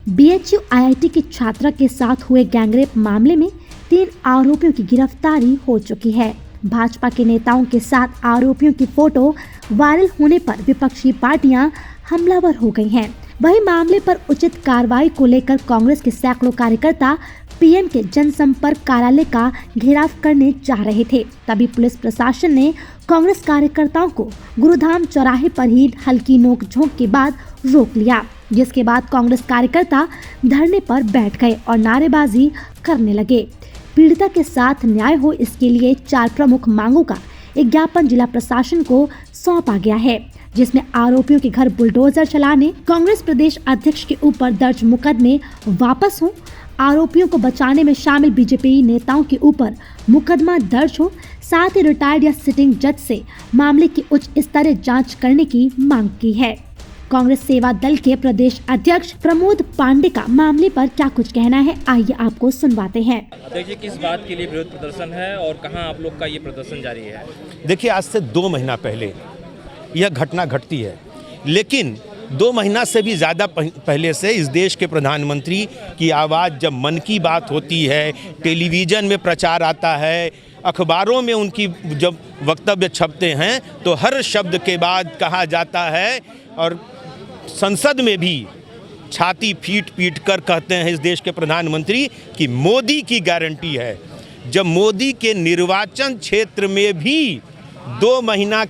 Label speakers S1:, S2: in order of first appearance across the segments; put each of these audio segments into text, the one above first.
S1: BHU IIT की छात्रा के साथ हुए गैंगरेप मामले में 3 आरोपियों की गिरफ्तारी हो चुकी है। भाजपा के नेताओं के साथ आरोपियों की फोटो वायरल होने पर विपक्षी पार्टियां हमलावर हो गई हैं। वहीं मामले पर उचित कार्रवाई को लेकर कांग्रेस के सैकड़ों कार्यकर्ता पीएम के जनसंपर्क कार्यालय का घेराव करने जा रहे थे। तभी पुलिस प्रशासन ने कांग्रेस कार्यकर्ताओं को गुरुधाम चौराहे पर ही हल्की नोकझोंक के बाद रोक लिया, जिसके बाद कांग्रेस कार्यकर्ता धरने पर बैठ गए और नारेबाजी करने लगे। पीड़िता के साथ न्याय हो, इसके लिए 4 प्रमुख मांगों का एक ज्ञापन जिला प्रशासन को सौंपा गया है, जिसमें आरोपियों के घर बुलडोजर चलाने, कांग्रेस प्रदेश अध्यक्ष के ऊपर दर्ज मुकदमे वापस हो, आरोपियों को बचाने में शामिल बीजेपी नेताओं के ऊपर मुकदमा दर्ज हो, साथ ही रिटायर्ड या सिटिंग जज से मामले की उच्च स्तरीय जांच करने की मांग की है। कांग्रेस सेवा दल के प्रदेश अध्यक्ष प्रमोद पांडे का मामले पर क्या कुछ कहना है, आइए आपको सुनवाते हैं।
S2: देखिए, किस बात के लिए विरोध प्रदर्शन है और कहां आप लोग का ये प्रदर्शन जारी है?
S3: देखिए, आज से 2 महीना पहले यह घटना घटती है, लेकिन 2 महीना से भी ज़्यादा पहले से इस देश के प्रधानमंत्री की आवाज़ जब मन की बात होती है, टेलीविज़न में प्रचार आता है, अखबारों में उनकी जब वक्तव्य छपते हैं तो हर शब्द के बाद कहा जाता है, और संसद में भी छाती पीट पीट कर कहते हैं इस देश के प्रधानमंत्री कि मोदी की गारंटी है। जब मोदी के निर्वाचन क्षेत्र में भी 2 महीना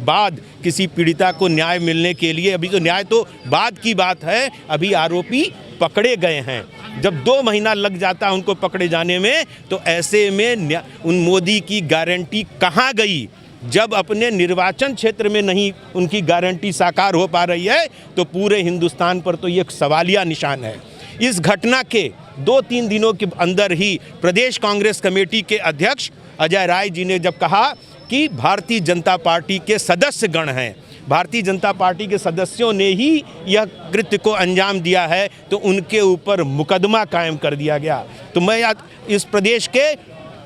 S3: बाद किसी पीड़िता को न्याय मिलने के लिए, अभी तो न्याय तो बाद की बात है, अभी आरोपी पकड़े गए हैं, जब 2 महीना लग जाता है उनको पकड़े जाने में, तो ऐसे में उन मोदी की गारंटी कहाँ गई? जब अपने निर्वाचन क्षेत्र में नहीं उनकी गारंटी साकार हो पा रही है तो पूरे हिंदुस्तान पर तो ये एक सवालिया निशान है। इस घटना के 2-3 दिनों के अंदर ही प्रदेश कांग्रेस कमेटी के अध्यक्ष अजय राय जी ने जब कहा कि भारतीय जनता पार्टी के सदस्यगण हैं, भारतीय जनता पार्टी के सदस्यों ने ही यह कृत्य को अंजाम दिया है, तो उनके ऊपर मुकदमा कायम कर दिया गया। तो मैं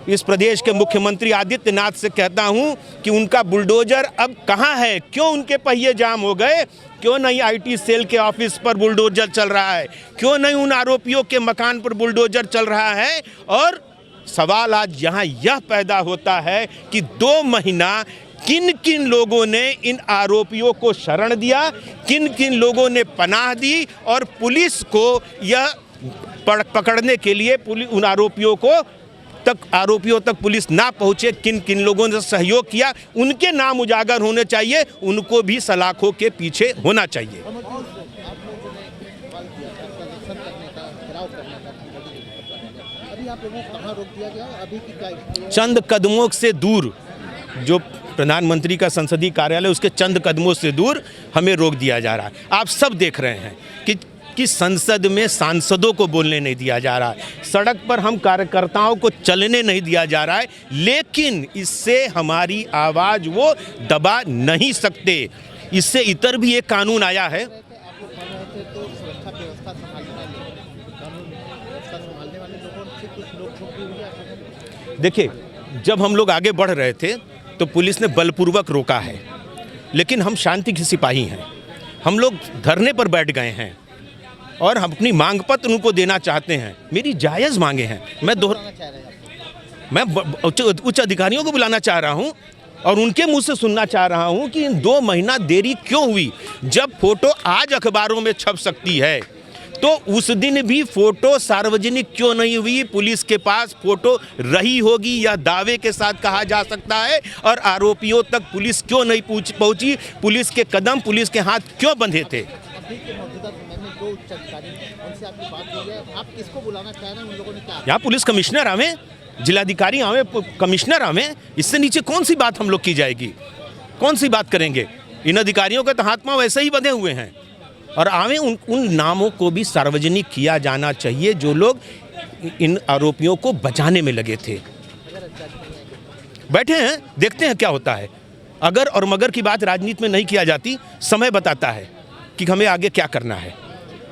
S3: इस प्रदेश के मुख्यमंत्री आदित्यनाथ से कहता हूं कि उनका बुलडोजर अब कहां है? क्यों उनके पहिए जाम हो गए? क्यों नहीं आईटी सेल के ऑफिस पर बुलडोजर चल रहा है? क्यों नहीं उन आरोपियों के मकान पर बुलडोजर चल रहा है? और सवाल आज यहाँ यह पैदा होता है कि 2 महीना किन किन लोगों ने इन आरोपियों को शरण दिया, किन किन लोगों ने पनाह दी, और पुलिस को यह पकड़ने के लिए उन आरोपियों तक पुलिस ना पहुंचे, किन किन लोगों ने सहयोग किया, उनके नाम उजागर होने चाहिए, उनको भी सलाखों के पीछे होना चाहिए। चंद कदमों से दूर, जो प्रधानमंत्री का संसदीय कार्यालय उसके चंद कदमों से दूर हमें रोक दिया जा रहा है। आप सब देख रहे हैं कि संसद में सांसदों को बोलने नहीं दिया जा रहा है, सड़क पर हम कार्यकर्ताओं को चलने नहीं दिया जा रहा है, लेकिन इससे हमारी आवाज़ वो दबा नहीं सकते। इससे इतर भी एक कानून आया है। देखिए, जब हम लोग आगे बढ़ रहे थे तो पुलिस ने बलपूर्वक रोका है, लेकिन हम शांति के सिपाही हैं, हम लोग धरने पर बैठ गए हैं और हम अपनी मांग पत्र उनको देना चाहते हैं। मेरी जायज़ मांगे हैं। मैं उच्च अधिकारियों को बुलाना चाह रहा हूं और उनके मुंह से सुनना चाह रहा हूं कि इन 2 महीना देरी क्यों हुई? जब फोटो आज अखबारों में छप सकती है तो उस दिन भी फोटो सार्वजनिक क्यों नहीं हुई? पुलिस के पास फोटो रही होगी, यह दावे के साथ कहा जा सकता है, और आरोपियों तक पुलिस क्यों नहीं पहुंची? पुलिस के कदम, पुलिस के हाथ क्यों बंधे थे? आप किसको बुलाना चाह रहे हैं? उन लोगों ने क्या? यहाँ पुलिस कमिश्नर आवे, जिलाधिकारी आवे, कमिश्नर आवे, इससे नीचे कौन सी बात हम लोग की जाएगी? कौन सी बात करेंगे? इन अधिकारियों के तो हाथ पांव वैसे ही बंधे हुए हैं। और आवे उन नामों को भी सार्वजनिक किया जाना चाहिए जो लोग इन आरोपियों को बचाने में लगे थे। बैठे हैं, देखते हैं क्या होता है। अगर और मगर की बात राजनीति में नहीं किया जाती, समय बताता है कि हमें आगे क्या करना है।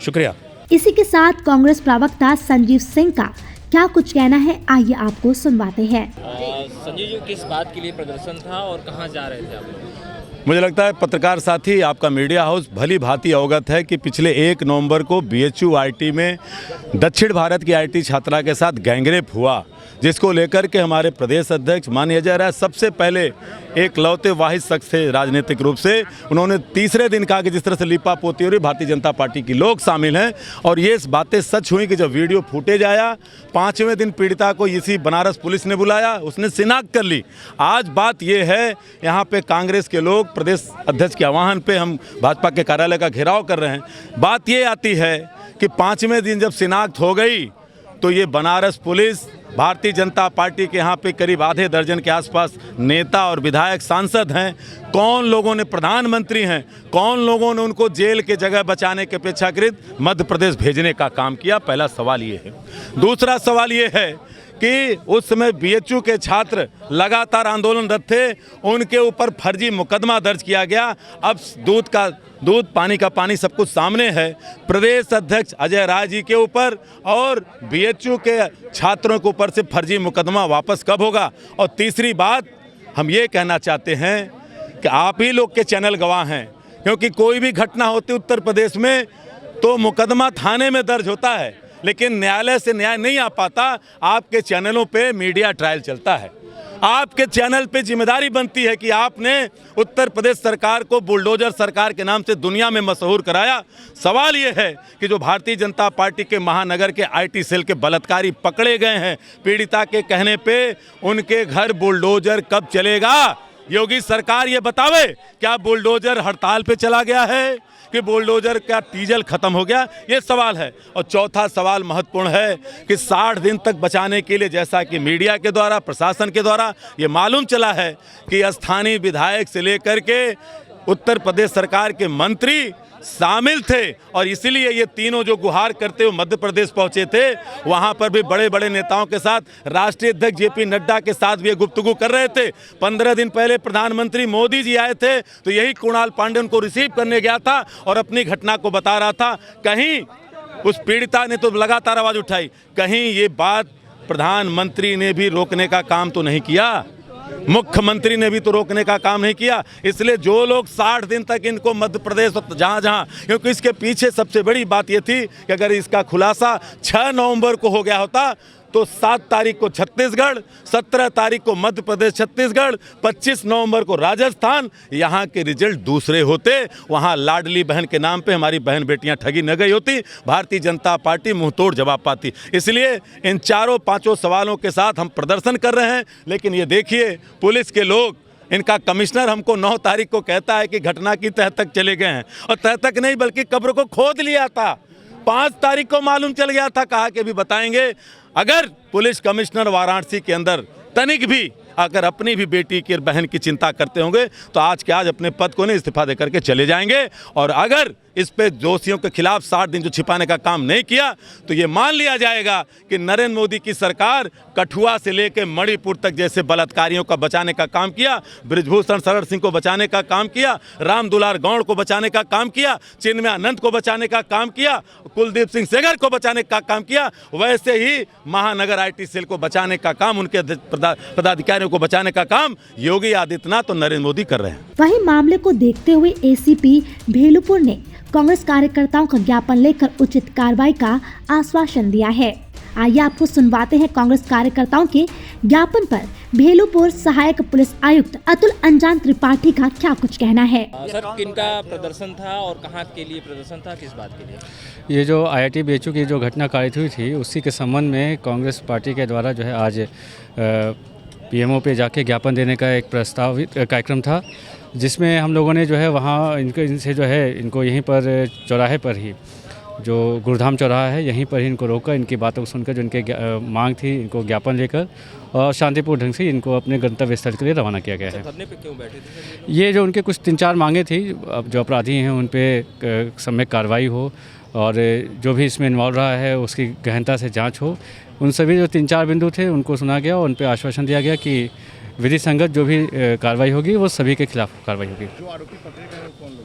S3: शुक्रिया।
S1: इसी के साथ कांग्रेस प्रवक्ता संजीव सिंह का क्या कुछ कहना है, आइए आपको सुनवाते हैं।
S2: संजीव जी, किस बात के लिए प्रदर्शन था और कहां जा रहे थे आप लोग?
S4: मुझे लगता है पत्रकार साथी, आपका मीडिया हाउस भली भांति अवगत है कि पिछले 1 नवंबर को BHU IIT में दक्षिण भारत की IT छात्रा के साथ गैंगरेप हुआ, जिसको लेकर के हमारे प्रदेश अध्यक्ष माननीय अजय राय सबसे पहले एक लौते वाहिद शख्स थे राजनीतिक रूप से। उन्होंने तीसरे दिन कहा कि जिस तरह से लिपा पोती हो रही, भारतीय जनता पार्टी की लोग शामिल हैं, और ये बातें सच हुई कि जब वीडियो फुटेज आया 5वें दिन पीड़िता को इसी बनारस पुलिस ने बुलाया, उसने शिनाख्त कर ली। आज बात ये है, यहाँ पे कांग्रेस के लोग प्रदेश अध्यक्ष के आह्वान पे हम भाजपा के कार्यालय का घेराव कर रहे हैं। बात ये आती है कि 5वें दिन जब शिनाख्त हो गई तो ये बनारस पुलिस भारतीय जनता पार्टी के यहाँ पे करीब आधे दर्जन के आसपास नेता और विधायक सांसद हैं। कौन लोगों ने, प्रधानमंत्री हैं, कौन लोगों ने उनको जेल के जगह बचाने के अपेक्षाकृत मध्य प्रदेश भेजने का काम किया? पहला सवाल ये है। दूसरा सवाल ये है कि उस समय BHU के छात्र लगातार आंदोलनरत थे, उनके ऊपर फर्जी मुकदमा दर्ज किया गया। अब दूध पानी का पानी सब कुछ सामने है। प्रदेश अध्यक्ष अजय राय जी के ऊपर और BHU के छात्रों के ऊपर से फर्जी मुकदमा वापस कब होगा? और तीसरी बात हम ये कहना चाहते हैं कि आप ही लोग के चैनल गवाह हैं, क्योंकि कोई भी घटना होती उत्तर प्रदेश में तो मुकदमा थाने में दर्ज होता है, लेकिन न्यायालय से न्याय नहीं आ पाता। आपके चैनलों पे मीडिया ट्रायल चलता है। आपके चैनल पे जिम्मेदारी बनती है कि आपने उत्तर प्रदेश सरकार को बुलडोजर सरकार के नाम से दुनिया में मशहूर कराया। सवाल ये है कि जो भारतीय जनता पार्टी के महानगर के IT सेल के बलात्कारी पकड़े गए हैं, पीड़िता के कहने पे उनके घर बुलडोजर कब चलेगा? योगी सरकार ये बतावे, क्या बुलडोजर हड़ताल पे चला गया है कि बुलडोजर का डीजल खत्म हो गया? ये सवाल है। और चौथा सवाल महत्वपूर्ण है कि 60 दिन तक बचाने के लिए, जैसा कि मीडिया के द्वारा, प्रशासन के द्वारा ये मालूम चला है कि स्थानीय विधायक से लेकर के उत्तर प्रदेश सरकार के मंत्री शामिल थे, और इसीलिए ये तीनों जो गुहार करते हुए मध्य प्रदेश पहुंचे थे, वहां पर भी बड़े बड़े नेताओं के साथ, राष्ट्रीय अध्यक्ष JP नड्डा के साथ भी ये गुफ्तगू कर रहे थे। 15 दिन पहले प्रधानमंत्री मोदी जी आए थे, तो यही कुणाल पांडे उनको रिसीव करने गया था और अपनी घटना को बता रहा था। कहीं उस पीड़िता ने तो लगातार आवाज उठाई, कहीं ये बात प्रधानमंत्री ने भी रोकने का काम तो नहीं किया, मुख्यमंत्री ने भी तो रोकने का काम नहीं किया। इसलिए जो लोग 60 दिन तक इनको मध्य प्रदेश जहाँ, क्योंकि इसके पीछे सबसे बड़ी बात ये थी कि अगर इसका खुलासा 6 नवंबर को हो गया होता तो 7 तारीख को छत्तीसगढ़, 17 तारीख को मध्य प्रदेश छत्तीसगढ़, 25 नवंबर को राजस्थान, यहाँ के रिजल्ट दूसरे होते। वहाँ लाडली बहन के नाम पे हमारी बहन बेटियाँ ठगी न गई होती, भारतीय जनता पार्टी मुंहतोड़ जवाब पाती। इसलिए इन 4-5 सवालों के साथ हम प्रदर्शन कर रहे हैं। लेकिन ये देखिए, पुलिस के लोग, इनका कमिश्नर हमको 9 तारीख को कहता है कि घटना की तह तक चले गए हैं, और तह तक नहीं बल्कि कब्र को खोद लिया था। 5 तारीख को मालूम चल गया था, कहा कि भी बताएंगे। अगर पुलिस कमिश्नर वाराणसी के अंदर तनिक भी अगर अपनी भी बेटी की बहन की चिंता करते होंगे तो आज के आज अपने पद को नहीं इस्तीफा दे करके चले जाएंगे। और अगर इस पे दोषियों के खिलाफ 60 दिन जो छिपाने का काम नहीं किया तो ये मान लिया जाएगा कि नरेंद्र मोदी की सरकार कठुआ से लेकर मणिपुर तक जैसे बलात्कारियों का बचाने का काम किया, बृजभूषण शरण सिंह को बचाने का काम किया, राम दुलार गौड़ को बचाने का काम किया, चिन्मय आनंद को बचाने का काम किया, कुलदीप सिंह सेंगर को बचाने का काम किया, वैसे ही महानगर IT सेल को बचाने का काम, उनके पदाधिकारियों को बचाने का काम योगी आदित्यनाथ और नरेंद्र मोदी कर रहे हैं।
S1: वहीं मामले को देखते हुए ACP भेलुपुर ने कांग्रेस कार्यकर्ताओं का ज्ञापन लेकर उचित कार्रवाई का आश्वासन दिया है। आइए आपको सुनवाते हैं कांग्रेस कार्यकर्ताओं के ज्ञापन पर भेलुपुर सहायक पुलिस आयुक्त अतुल अंजान त्रिपाठी का क्या कुछ कहना है।
S2: सर, किनका प्रदर्शन था और कहां के लिए प्रदर्शन था, किस बात के लिए?
S5: ये जो IIT BHU की जो घटना कारित हुई थी उसी के संबंध में कांग्रेस पार्टी के द्वारा जो है आज PMO पे जाके ज्ञापन देने का एक प्रस्तावित कार्यक्रम था, जिसमें हम लोगों ने जो है वहाँ इनसे जो है इनको यहीं पर चौराहे पर ही, जो गुरुधाम चौराहा है, यहीं पर ही इनको रोका, इनकी बातों को सुनकर जो इनके मांग थी, इनको ज्ञापन लेकर और शांतिपूर्ण ढंग से इनको अपने गंतव्य स्थल के लिए रवाना किया गया है।
S2: धरने पे क्यों बैठे थे?
S5: ये जो उनके कुछ 3-4 मांगे थी, अब जो अपराधी हैं उन पे सम्यक कार्रवाई हो और जो भी इसमें इन्वॉल्व रहा है उसकी गहनता से जाँच हो। उन सभी जो 3-4 बिंदु थे उनको सुना गया और उन पर आश्वासन दिया गया कि विधि संगत जो भी कार्रवाई होगी वो सभी के खिलाफ कार्रवाई होगी।
S6: जो आरोपी पकड़े गए कौन लोग?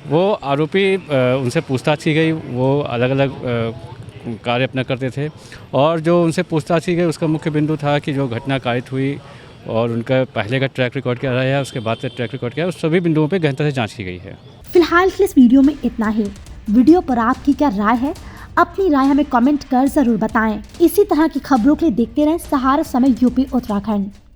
S5: वो आरोपी उनसे पूछताछ की गई, वो अलग अलग कार्य अपना करते थे और जो उनसे पूछताछ की गई उसका मुख्य बिंदु था कि जो घटना कारित हुई और उनका पहले का ट्रैक रिकॉर्ड क्या रहा है, उसके बाद का ट्रैक रिकॉर्ड क्या है, उस सभी बिंदुओं पे गहनता से जांच की गई है।
S1: फिलहाल के इस वीडियो में इतना ही। वीडियो पर आपकी क्या राय है? अपनी राय हमें कमेंट कर जरूर बताएं। इसी तरह की खबरों के लिए देखते रहें सहारा समय यूपी उत्तराखंड।